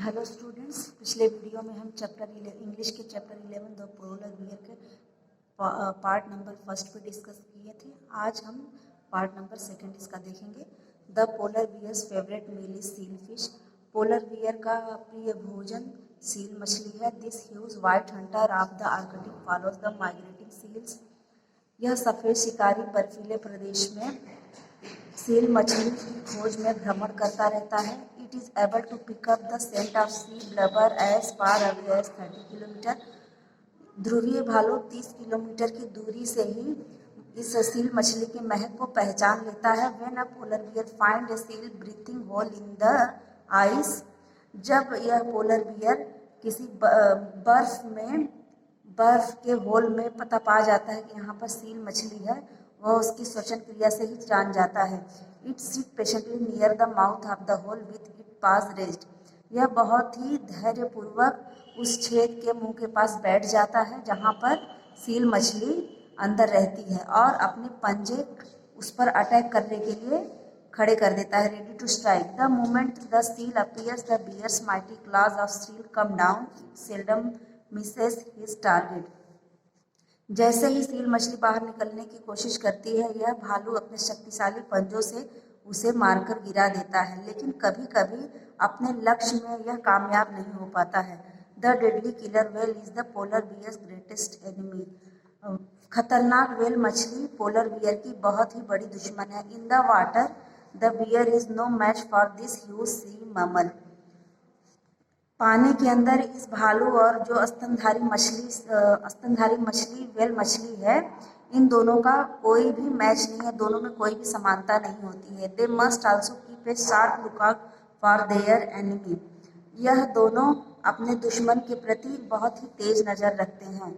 Hello students, पिछले video में हम इंग्लिश के चैप्टर 11 द पोलर बियर के पार्ट नंबर फर्स्ट पे डिस्कस किए थे। आज हम पार्ट नंबर सेकंड इसका देखेंगे। The polar bear's favourite meal is seal fish. Polar bear का प्रिय भोजन सील मछली है। This huge white hunter of the Arctic follows the migrating seals. यह सफ़ेद शिकारी बर्फीले प्रदेश में सील मछली की खोज में भ्रमण करता रहता है। It is able to pick up the scent of sea blubber as far away as 30 kilometre. ध्रुवीय भालू 30 किलोमीटर की दूरी से ही इस सील मछली के महक को पहचान लेता है। When a polar bear find a seal breathing hole in the ice, जब यह पोलर बियर किसी बर्फ के होल में पता पा जाता है कि यहाँ पर सील मछली है, वह उसकी श्वसन क्रिया से ही जान जाता है। It seat patiently near the mouth of the whole with it pass raised. यह बहुत ही धैर्यपूर्वक उस छेद के मुंह के पास बैठ जाता है जहाँ पर सील मछली अंदर रहती है, और अपने पंजे उस पर अटैक करने के लिए खड़े कर देता है, ready to strike. The moment the seal appears the bear's mighty claws of seal come down, seldom misses his target. जैसे ही सील मछली बाहर निकलने की कोशिश करती है, यह भालू अपने शक्तिशाली पंजों से उसे मारकर गिरा देता है, लेकिन कभी कभी अपने लक्ष्य में यह कामयाब नहीं हो पाता है। The deadly killer whale is the polar bear's greatest enemy. खतरनाक व्हेल मछली पोलर बियर की बहुत ही बड़ी दुश्मन है। In the water the bear is no match for this huge sea mammal. पानी के अंदर इस भालू और जो स्तनधारी मछली व्हेल मछली है, इन दोनों का कोई भी मैच नहीं है, दोनों में कोई भी समानता नहीं होती है। They must also keep a sharp lookout for their enemy. यह दोनों अपने दुश्मन के प्रति बहुत ही तेज नज़र रखते हैं।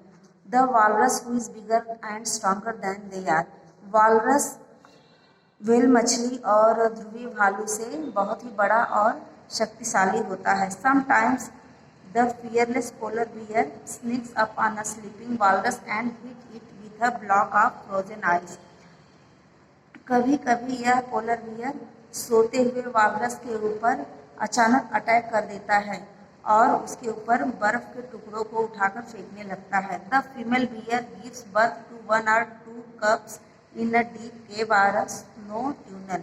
The walrus who is bigger and stronger than they are. Walrus whale मछली और ध्रुवीय भालू से बहुत ही बड़ा और शक्तिशाली होता है। Sometimes the fearless polar bear sneaks up on a sleeping walrus and hit it with a block of frozen ice. कभी कभी यह पोलर बियर सोते हुए वालरस के ऊपर अचानक अटैक कर देता है और उसके ऊपर बर्फ के टुकड़ों को उठाकर फेंकने लगता है। The female bear gives birth to 1 or 2 cubs in a deep cave और a snow tunnel.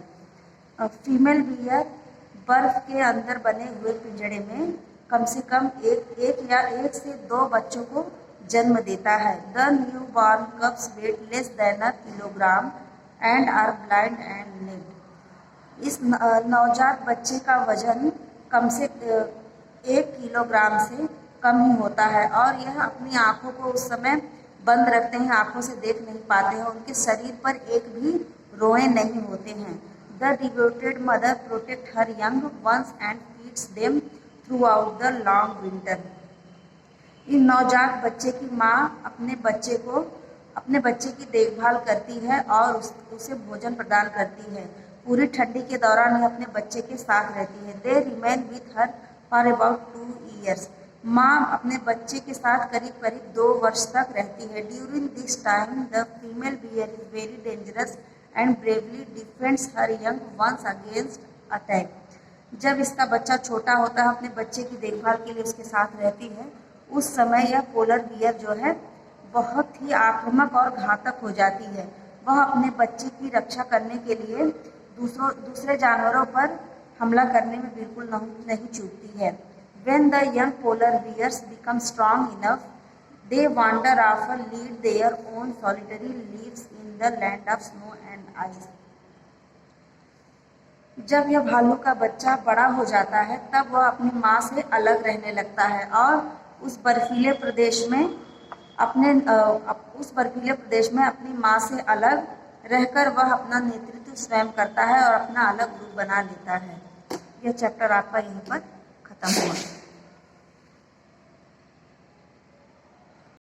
Female bear बर्फ के अंदर बने हुए पिंजड़े में कम से कम एक से दो बच्चों को जन्म देता है। The newborn cubs weigh less than a kilogram and are blind and naked. इस नवजात बच्चे का वजन कम से 1 किलोग्राम से कम ही होता है, और यह अपनी आँखों को उस समय बंद रखते हैं, आँखों से देख नहीं पाते हैं, उनके शरीर पर एक भी रोए नहीं होते हैं। The devoted mother protect her young ones and feeds them throughout the long winter. इन नवजात बच्चे की माँ अपने बच्चे की देखभाल करती है और उसे भोजन प्रदान करती है। पूरी ठंडी के दौरान यह अपने बच्चे के साथ रहती है। They remain with her for about 2 years। माँ अपने बच्चे के साथ करीब करीब 2 वर्ष तक रहती है। During this time the female bear is very dangerous and bravely defends her young ones against attack. जब इसका बच्चा छोटा होता है, अपने बच्चे की देखभाल के लिए उसके साथ रहती है, उस समय यह पोलर बियर जो है बहुत ही आक्रामक और घातक हो जाती है। वह अपने बच्चे की रक्षा करने के लिए दूसरे जानवरों पर हमला करने में बिल्कुल नहीं चूकती है। When the young polar bears become strong enough, they wander off and lead their own solitary lives in the land of snow and ice। जब यह भालू का बच्चा बड़ा हो जाता है, तब वह अपनी माँ से अलग रहने लगता है और उस बर्फीले प्रदेश में अपनी माँ से अलग रहकर वह अपना नेतृत्व स्वयं करता है और अपना अलग ग्रुप बना लेता है। यह चैप्टर आपका यहीं पर खत्म हुआ।